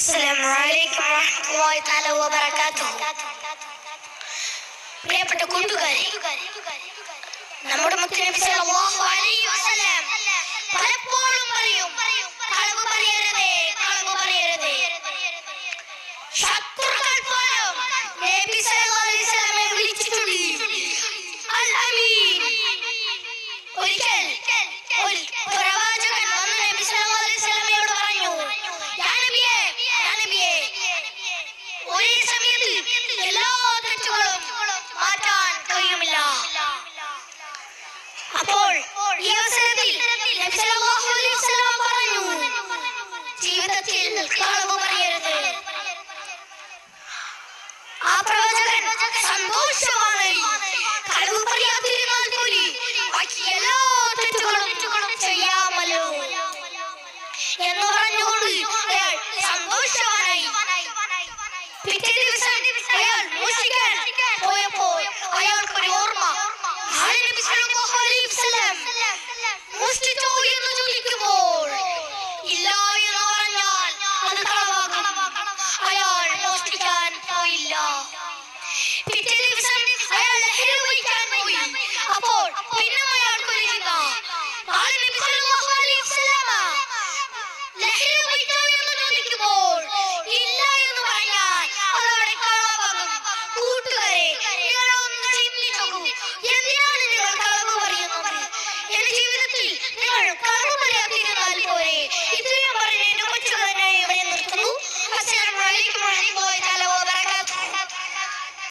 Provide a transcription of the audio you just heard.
അസ്സലാമു അലൈക്കും വറഹ്മത്തുള്ളാഹി തആല വബറകാതുഹു. പ്രിയപ്പെട്ട കൂട്ടുകാരെ, നമ്മുടെ മുത്തുനബി സല്ലല്ലാഹു അലൈഹി വസല്ലം പലപ്പോഴും പറയും, കളവ് പറയരുതേ, കളവ് പറയരുതേ. ശത്രുക്കൾ പോലും നബി സല്ലല്ലാഹു അലൈഹി വസല്ലമയെ വിളിച്ചിട്ടുണ്ട് അൽ അമീൻ. ഒരിക്കൽ ഒരു പ്രവാചകൻ വന്ന് നബി സല്ലല്ലാഹു അലൈഹി വസല്ലമയോട് പറഞ്ഞു, ഒരേ സമയത്ത് എല്ലാ തെറ്റുകളും മാറ്റാൻ കഴിയുമില്ല. അപ്പോൾ ഈ അവസരത്തിൽ നബി സല്ലല്ലാഹു അലൈഹി വസല്ലം പറഞ്ഞു, ജീവിതത്തിൽ കളവ് പറയരുത്. ആ പ്രവാചകൻ സന്തോഷവാൻ